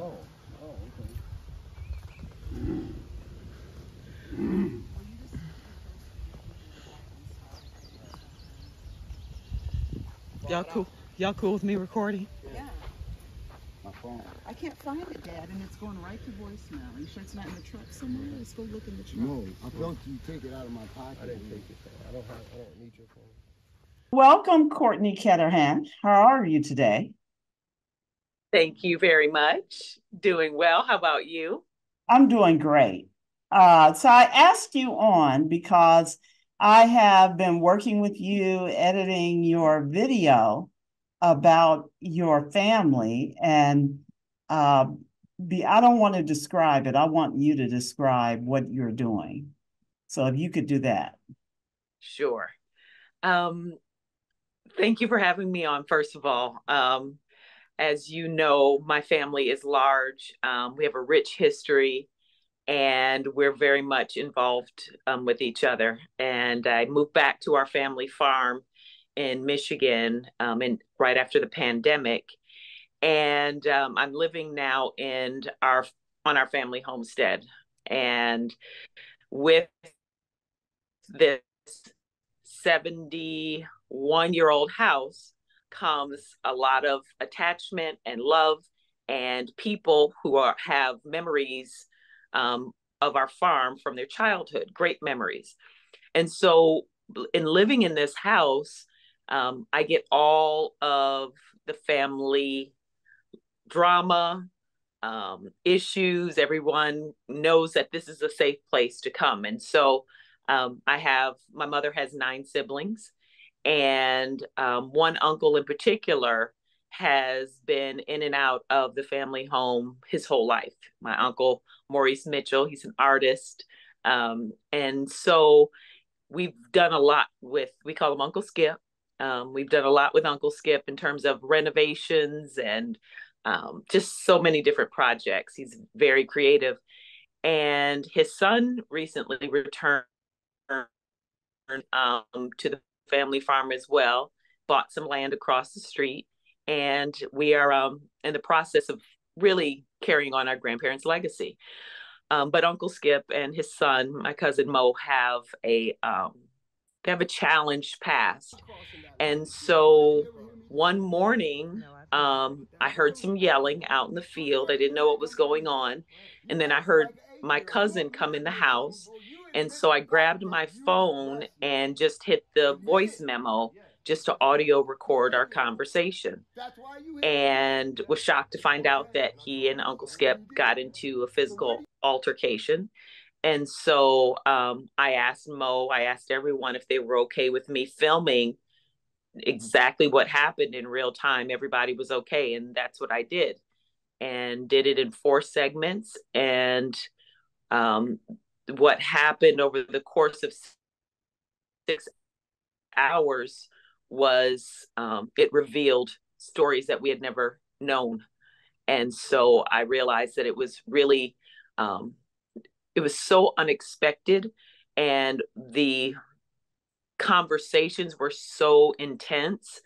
Oh, oh, okay. Y'all cool? Y'all cool with me recording? Yeah. My phone. I can't find it, Dad, and it's going right to voicemail. Are you sure it's not in the truck somewhere? Let's go look in the truck. No, I felt you take it out of my pocket. I didn't take your phone. I don't need your phone. Welcome, Kourtney Ketterhagen. How are you today? Thank you very much. Doing well. How about you? I'm doing great. So I asked you on because I have been working with you editing your video about your family, and I don't want to describe it. I want you to describe what you're doing. So if you could do that. Sure. Um, Thank you for having me on, first of all. As you know, my family is large. We have a rich history, and we're very much involved with each other. And I moved back to our family farm in Michigan right after the pandemic. And I'm living now on our family homestead. And with this 71-year-old house comes a lot of attachment and love and people have memories of our farm from their childhood, great memories. And so, in living in this house, I get all of the family drama, issues. Everyone knows that this is a safe place to come. And so, my mother has 9 siblings, and one uncle in particular has been in and out of the family home his whole life. My uncle, Maurice Mitchell, he's an artist. And so we've done a lot we call him Uncle Skip. We've done a lot with Uncle Skip in terms of renovations and just so many different projects. He's very creative. And his son recently returned to the family farm as well, bought some land across the street. And we are in the process of really carrying on our grandparents' legacy. But Uncle Skip and his son, my cousin Mo, they have a challenged past. And so one morning, I heard some yelling out in the field. I didn't know what was going on. And then I heard my cousin come in the house. And so I grabbed my phone and just hit the voice memo just to audio record our conversation. And was shocked to find out that he and Uncle Skip got into a physical altercation. And so I asked everyone if they were okay with me filming exactly what happened in real time. Everybody was okay. And that's what I did, and did it in 4 segments. And what happened over the course of 6 hours was it revealed stories that we had never known. And so I realized that it was really, it was so unexpected. And the conversations were so intense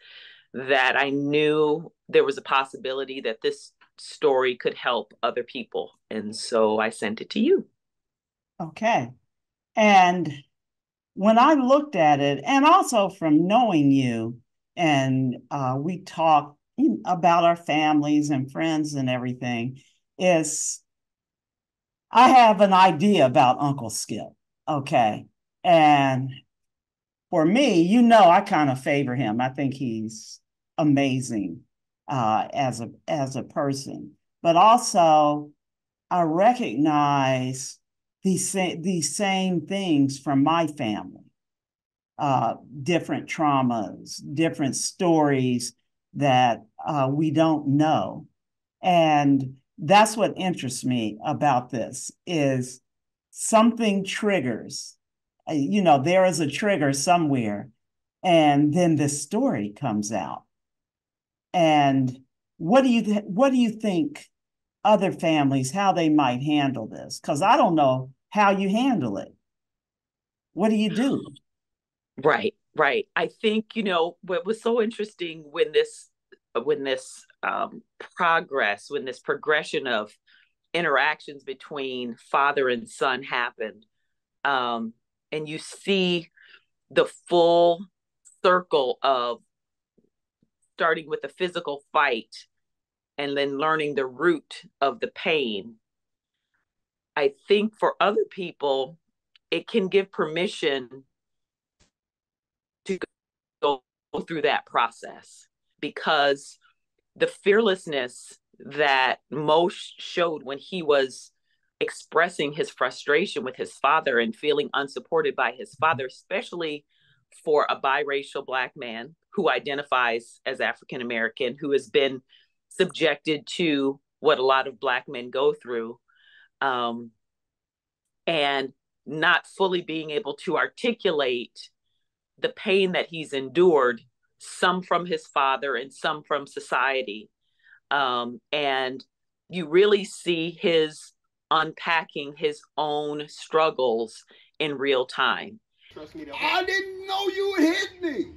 that I knew there was a possibility that this story could help other people. And so I sent it to you. Okay. And when I looked at it, and also from knowing you, and we talked about our families and friends and everything, is I have an idea about Uncle Skip. Okay. And for me, I kind of favor him. I think he's amazing as a person. But also, I recognize these same things from my family, different traumas, different stories that we don't know. And that's what interests me about this is something triggers, there is a trigger somewhere, and then this story comes out. And what do you think other families, how they might handle this? Because I don't know how you handle it. What do you do? Right. I think, what was so interesting when this progress, when this progression of interactions between father and son happened, and you see the full circle of starting with a physical fight and then learning the root of the pain. I think for other people, it can give permission to go through that process, because the fearlessness that Mo showed when he was expressing his frustration with his father and feeling unsupported by his father, especially for a biracial Black man who identifies as African American, who has been subjected to what a lot of Black men go through, and not fully being able to articulate the pain that he's endured, some from his father and some from society. And you really see his unpacking his own struggles in real time. I didn't know you hit me.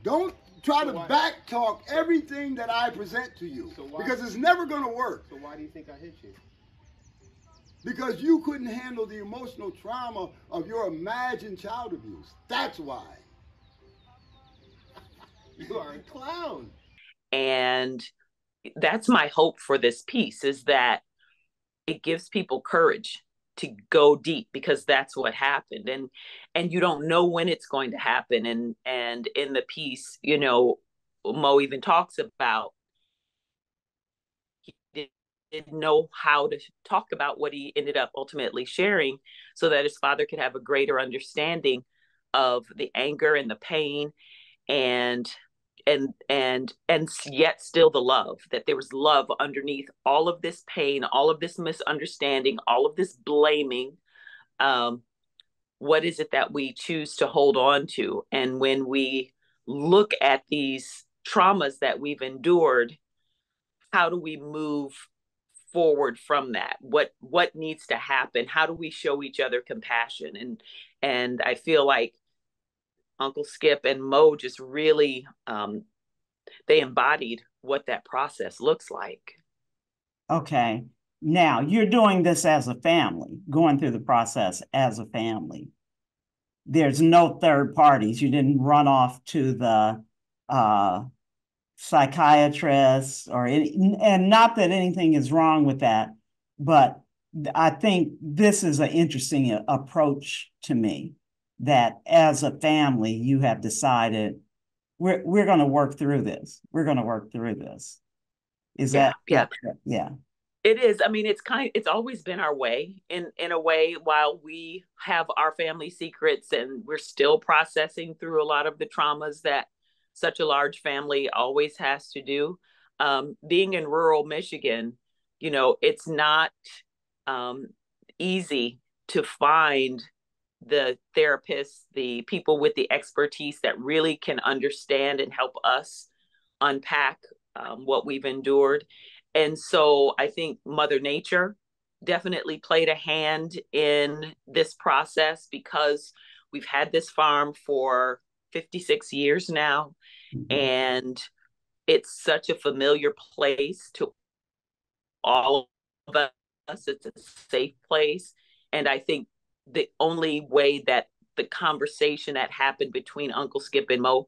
Don't try to back talk everything that I present to you, because it's never going to work. So why do you think I hit you? Because you couldn't handle the emotional trauma of your imagined child abuse. That's why. You are a clown. And that's my hope for this piece, is that it gives people courage to go deep, because that's what happened. And you don't know when it's going to happen. And in the piece, you know, Mo even talks about he didn't know how to talk about what he ended up ultimately sharing, so that his father could have a greater understanding of the anger and the pain, and yet still the love, that there was love underneath all of this pain, all of this misunderstanding, all of this blaming. What is it that we choose to hold on to? And when we look at these traumas that we've endured, how do we move forward from that? What needs to happen? How do we show each other compassion? And I feel like Uncle Skip and Mo just really, they embodied what that process looks like. Okay. Now you're doing this as a family, going through the process as a family. There's no third parties. You didn't run off to the psychiatrist or any, and not that anything is wrong with that, but I think this is an interesting approach to me, that as a family, you have decided we're going to work through this. We're going to work through this. Is that? Yeah. Yeah. It is. I mean, it's always been our way, in a way, while we have our family secrets and we're still processing through a lot of the traumas that such a large family always has to do. Being in rural Michigan, you know, it's not easy to find the therapists, the people with the expertise that really can understand and help us unpack what we've endured. And so I think Mother Nature definitely played a hand in this process, because we've had this farm for 56 years now, and it's such a familiar place to all of us. It's a safe place. And I think the only way that the conversation that happened between Uncle Skip and Mo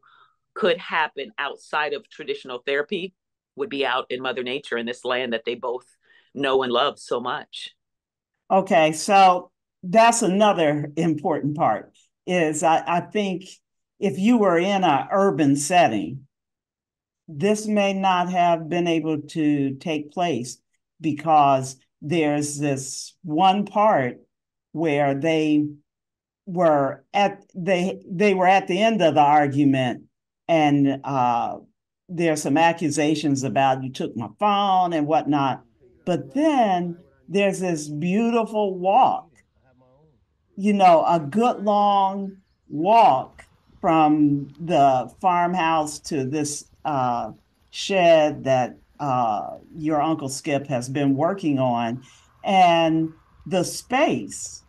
could happen outside of traditional therapy would be out in Mother Nature, in this land that they both know and love so much. Okay, so that's another important part, is I think if you were in an urban setting, this may not have been able to take place, because there's this one part where they were at the end of the argument, and there's some accusations about you took my phone and whatnot. But then there's this beautiful walk, you know, a good long walk from the farmhouse to this shed that your Uncle Skip has been working on. And the space,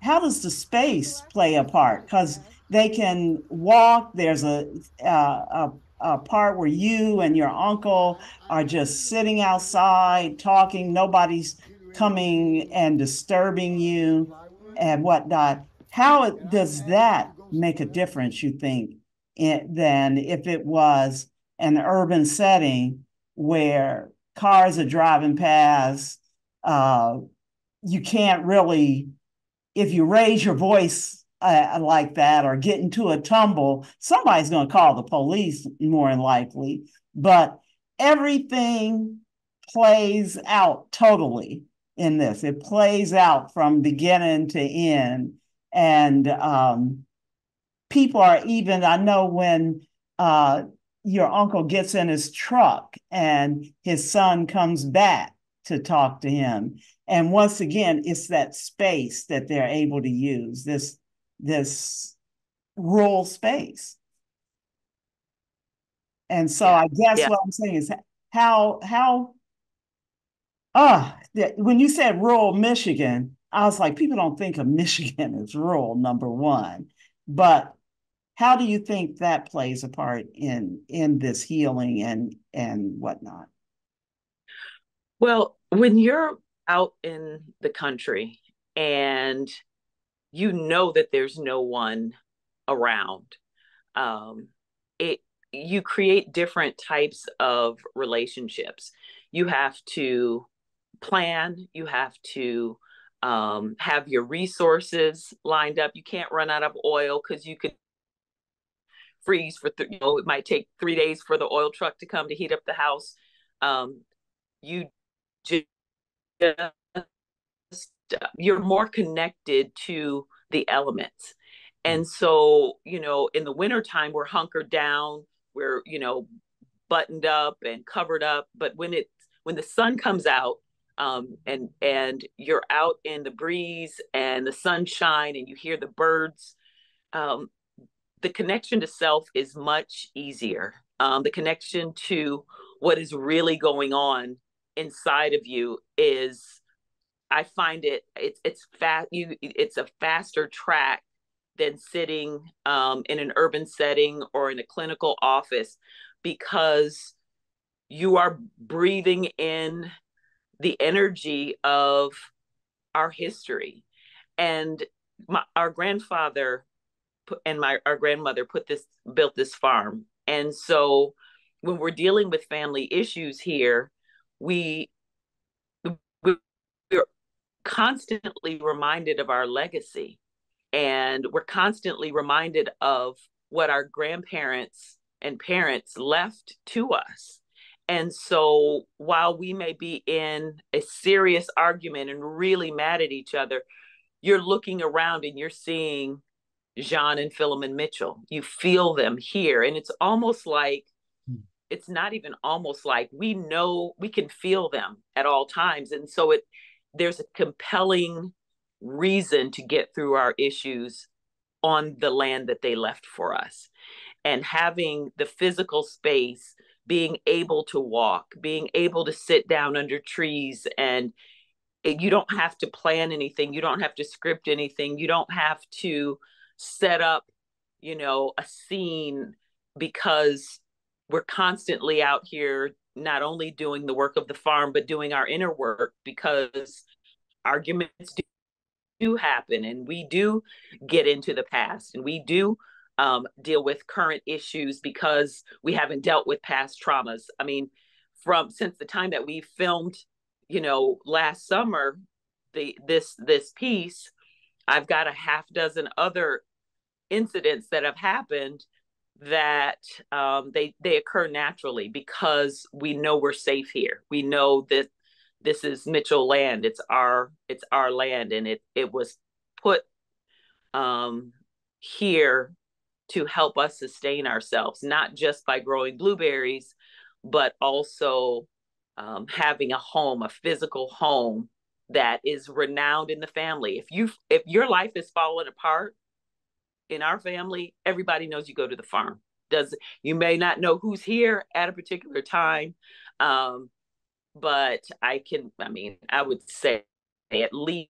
how does the space play a part? Because they can walk. There's a part where you and your uncle are just sitting outside talking. Nobody's coming and disturbing you and whatnot. How does that make a difference, you think, than if it was an urban setting where cars are driving past? You can't really, if you raise your voice like that or get into a tumble, somebody's going to call the police more than likely. But everything plays out totally in this. It plays out from beginning to end. And people are even, I know when your uncle gets in his truck and his son comes back to talk to him. And once again, it's that space that they're able to use, this rural space. And so Yeah. I guess Yeah. what I'm saying is how when you said rural Michigan, I was like, people don't think of Michigan as rural, number one. But how do you think that plays a part in this healing and whatnot? Well, when you're out in the country and you know that there's no one around, um, it you create different types of relationships. You have to plan. You have to have your resources lined up. You can't run out of oil because you could freeze for it might take 3 days for the oil truck to come to heat up the house. You just you're more connected to the elements. And so, in the wintertime, we're hunkered down, we're, buttoned up and covered up. But when the sun comes out, and you're out in the breeze and the sunshine and you hear the birds, um, the connection to self is much easier. The connection to what is really going on inside of you is, I find it's a faster track than sitting in an urban setting or in a clinical office, because you are breathing in the energy of our history. And our grandfather and our grandmother built this farm. And so when we're dealing with family issues here, we we're constantly reminded of our legacy, and we're constantly reminded of what our grandparents and parents left to us. And so while we may be in a serious argument and really mad at each other, you're looking around and you're seeing Jean and Philemon Mitchell. You feel them here. And it's almost like, it's not even almost like, we know we can feel them at all times. And so there's a compelling reason to get through our issues on the land that they left for us. And having the physical space, being able to walk, being able to sit down under trees, and you don't have to plan anything. You don't have to script anything. You don't have to set up, a scene, because we're constantly out here not only doing the work of the farm, but doing our inner work, because arguments do happen, and we do get into the past, and we do deal with current issues because we haven't dealt with past traumas. I mean, since the time that we filmed, last summer, this piece, I've got a half dozen other incidents that have happened that they occur naturally, because we know we're safe here. We know that this is Mitchell land. It's our land, and it was put here to help us sustain ourselves, not just by growing blueberries, but also having a home, a physical home that is renowned in the family. If your life is falling apart in our family, everybody knows you go to the farm. You may not know who's here at a particular time, but I would say at least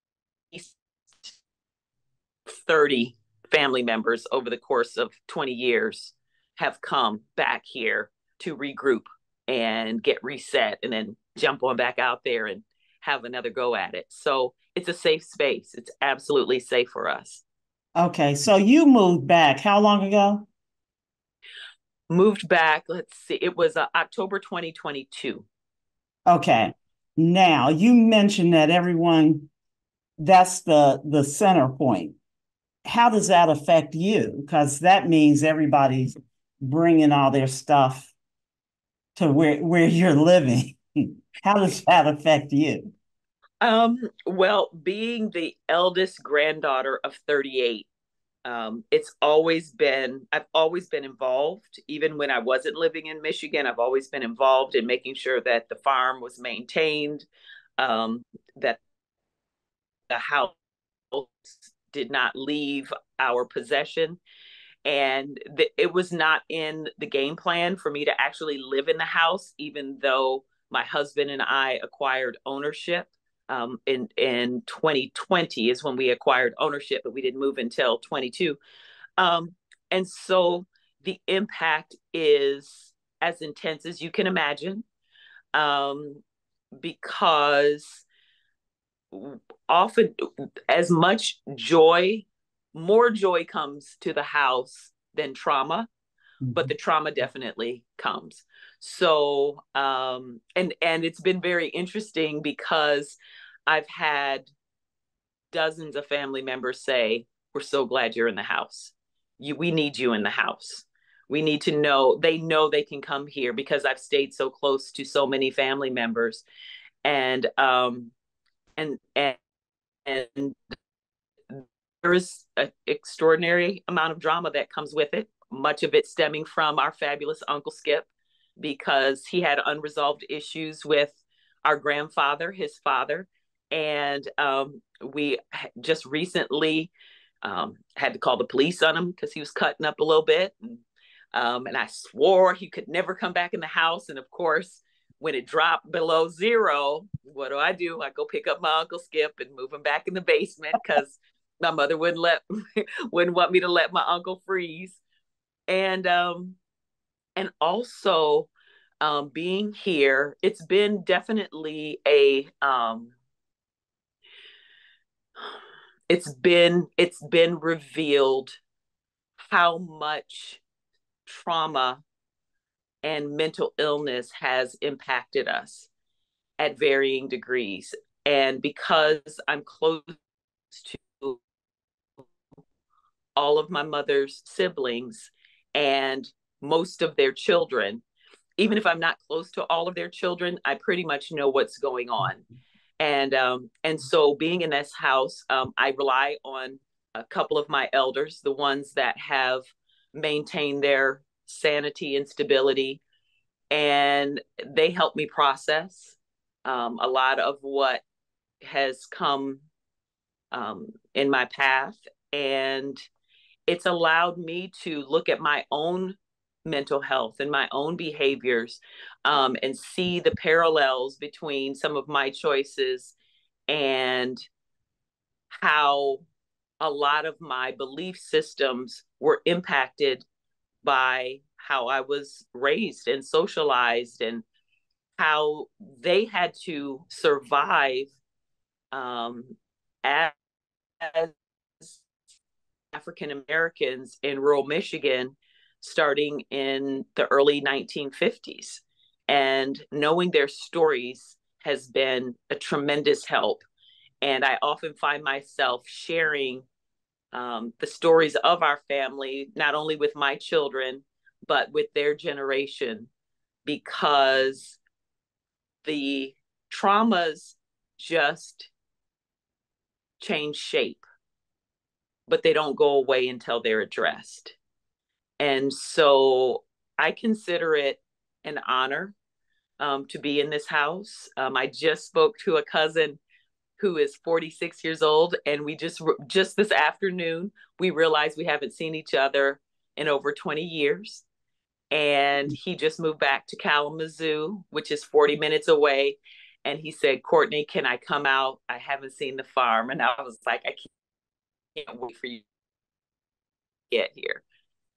30 family members over the course of 20 years have come back here to regroup and get reset and then jump on back out there and have another go at it. So it's a safe space. It's absolutely safe for us. Okay, so you moved back how long ago? Moved back, let's see, it was October 2022. Okay. Now, you mentioned that everyone, that's the center point. How does that affect you? Because that means everybody's bringing all their stuff to where you're living. How does that affect you? Well, being the eldest granddaughter of 38, it's always been, I've always been involved. Even when I wasn't living in Michigan, I've always been involved in making sure that the farm was maintained, that the house did not leave our possession. And it was not in the game plan for me to actually live in the house, even though my husband and I acquired ownership. In 2020 is when we acquired ownership, but we didn't move until 22. And so the impact is as intense as you can imagine, because often as much joy, more joy comes to the house than trauma, but the trauma definitely comes. So and it's been very interesting because I've had dozens of family members say, we're so glad you're in the house. We need you in the house. We need to know, they know they can come here because I've stayed so close to so many family members. And and and and there is an extraordinary amount of drama that comes with it, much of it stemming from our fabulous Uncle Skip, because he had unresolved issues with our grandfather, his father. And we just recently had to call the police on him because he was cutting up a little bit. And I swore he could never come back in the house. And of course, when it dropped below zero, what do? I go pick up my Uncle Skip and move him back in the basement because my mother wouldn't want me to let my uncle freeze. And also being here, it's been definitely it's been revealed how much trauma and mental illness has impacted us at varying degrees. And because I'm close to all of my mother's siblings and most of their children, even if I'm not close to all of their children, I pretty much know what's going on. And so being in this house, I rely on a couple of my elders, the ones that have maintained their sanity and stability, and they help me process a lot of what has come in my path. And it's allowed me to look at my own mental health and my own behaviors, and see the parallels between some of my choices and how a lot of my belief systems were impacted by how I was raised and socialized, and how they had to survive as African Americans in rural Michigan starting in the early 1950s. And knowing their stories has been a tremendous help. And I often find myself sharing the stories of our family, not only with my children, but with their generation, because the traumas just change shape, but they don't go away until they're addressed. And so I consider it an honor to be in this house. I just spoke to a cousin who is 46 years old, and we just this afternoon we realized we haven't seen each other in over 20 years. And he just moved back to Kalamazoo, which is 40 minutes away. And he said, Kourtney, can I come out? I haven't seen the farm. And I was like, I can't wait for you get here.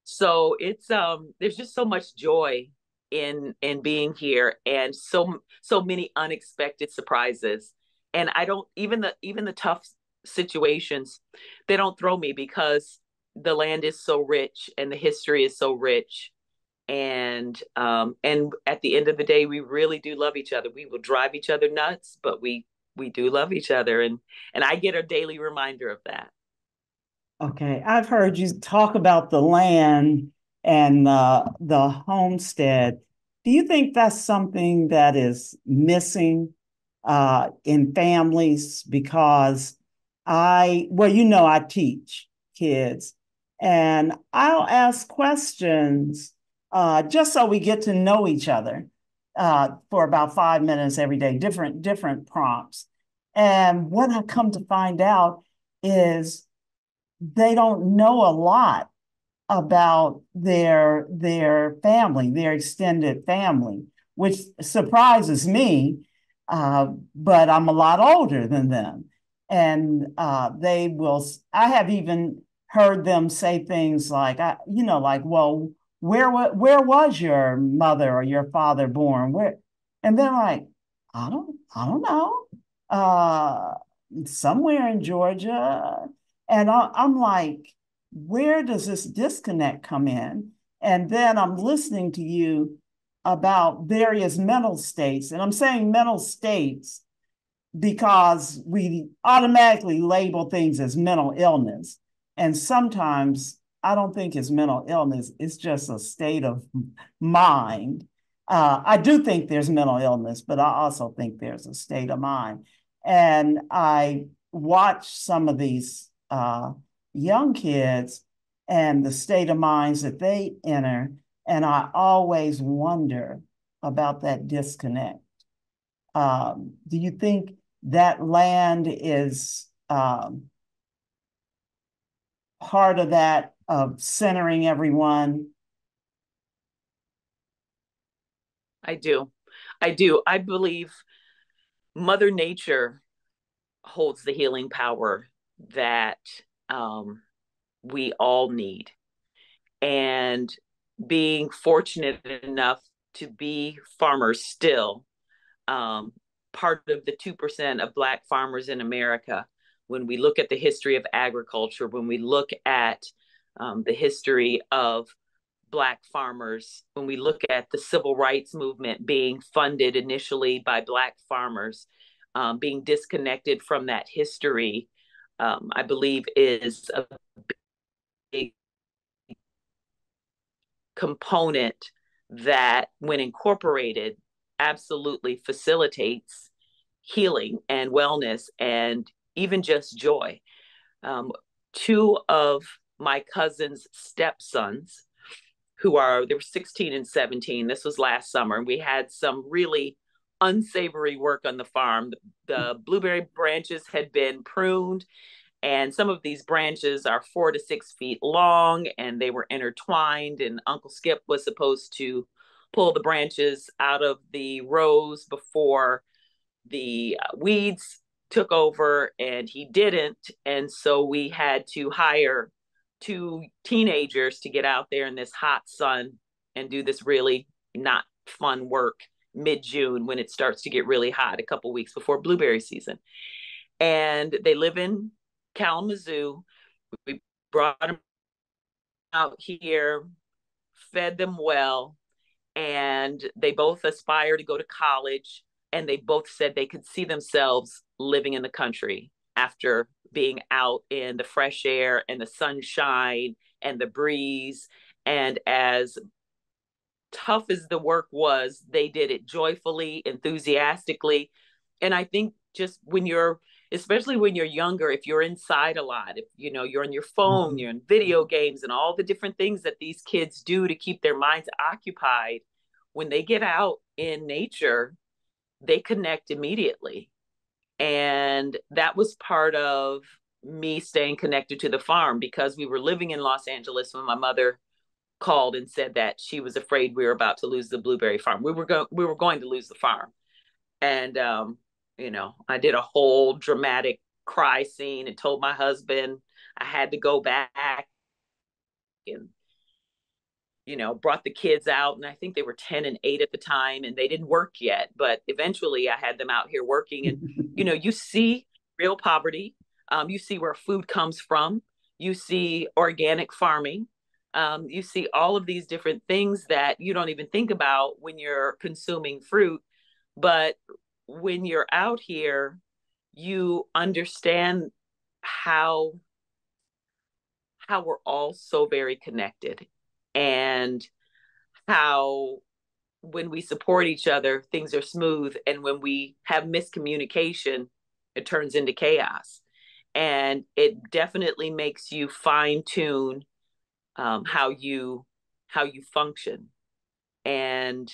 So it's there's just so much joy in being here, and so many unexpected surprises. And I don't, even the tough situations, they don't throw me, because the land is so rich and the history is so rich. And at the end of the day, we really do love each other. We will drive each other nuts, but we do love each other, and I get a daily reminder of that. Okay, I've heard you talk about the land and the homestead. Do you think that's something that is missing in families? Because well, I teach kids, and I'll ask questions just so we get to know each other for about 5 minutes every day, different prompts. And what I come to find out is they don't know a lot about their family, their extended family, which surprises me. But I'm a lot older than them, and they will. I have even heard them say things like, like, well, where was your mother or your father born? Where? And they're like, I don't know. Uh, Somewhere in Georgia. And I'm like, where does this disconnect come in? And then I'm listening to you about various mental states. And I'm saying mental states because we automatically label things as mental illness. And sometimes I don't think it's mental illness, it's just a state of mind. I do think there's mental illness, but I also think there's a state of mind. And I watch some of these young kids and the state of minds that they enter, and I always wonder about that disconnect. Do you think that land is part of that, of centering everyone? I do. I do. I believe Mother Nature holds the healing power that we all need. And being fortunate enough to be farmers still, part of the 2% of Black farmers in America, when we look at the history of agriculture, when we look at the history of Black farmers, when we look at the civil rights movement being funded initially by Black farmers, being disconnected from that history, I believe is a big component that, when incorporated, absolutely facilitates healing and wellness and even just joy. Two of my cousin's stepsons, they were 16 and 17. This was last summer. We had some really unsavory work on the farm. The blueberry branches had been pruned, and some of these branches are 4 to 6 feet long, and they were intertwined. And Uncle Skip was supposed to pull the branches out of the rows before the weeds took over, and he didn't. And so we had to hire two teenagers to get out there in this hot sun and do this really not fun work mid-June, when it starts to get really hot, a couple weeks before blueberry season. And they live in Kalamazoo. We brought them out here, fed them well, and they both aspire to go to college. And they both said they could see themselves living in the country after being out in the fresh air and the sunshine and the breeze. And as tough as the work was, they did it joyfully, enthusiastically. And I think just especially when you're younger, if you're inside a lot, if you're on your phone, you're in video games and all the different things that these kids do to keep their minds occupied, when they get out in nature, they connect immediately. And that was part of me staying connected to the farm, because we were living in Los Angeles when my mother called and said that she was afraid we were about to lose the blueberry farm. We were going to lose the farm. And I did a whole dramatic cry scene and told my husband I had to go back. and, brought the kids out. And I think they were 10 and 8 at the time, and they didn't work yet. But eventually I had them out here working. And, you see real poverty. You see where food comes from. You see organic farming. You see all of these different things that you don't even think about when you're consuming fruit. But when you're out here, you understand how we're all so very connected, and how when we support each other, things are smooth. And when we have miscommunication, it turns into chaos. And it definitely makes you fine tune how you function. And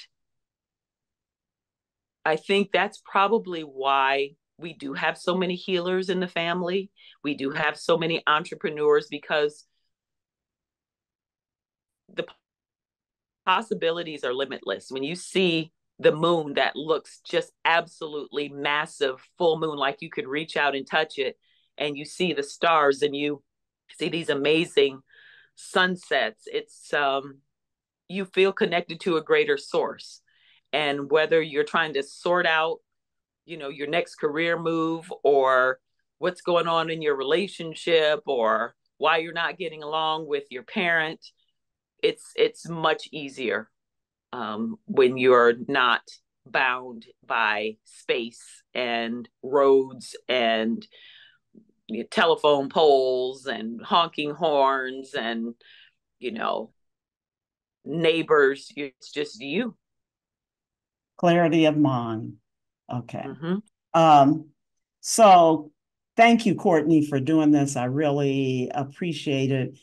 I think that's probably why we do have so many healers in the family. We do have so many entrepreneurs, because the possibilities are limitless. When you see the moon that looks just absolutely massive, full moon, like you could reach out and touch it, and you see the stars and you see these amazing sunsets, it's you feel connected to a greater source. And whether you're trying to sort out, your next career move, or what's going on in your relationship, or why you're not getting along with your parent, it's much easier when you're not bound by space and roads and telephone poles and honking horns and neighbors. It's just you. Clarity of mind. Okay. Mm-hmm. So thank you, Kourtney, for doing this. I really appreciate it.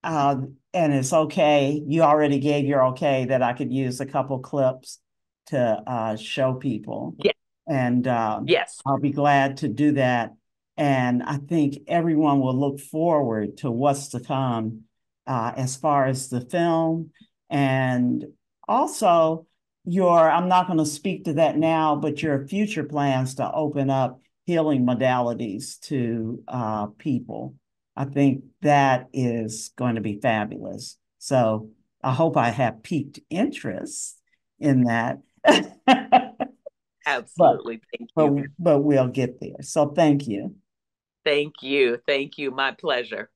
And it's okay. You already gave your okay that I could use a couple clips to show people. Yeah. And Yes. I'll be glad to do that. And I think everyone will look forward to what's to come as far as the film. And also I'm not going to speak to that now, but your future plans to open up healing modalities to people. I think that is going to be fabulous. So I hope I have piqued interest in that. Absolutely. Thank you. But we'll get there. So thank you. Thank you. Thank you. My pleasure.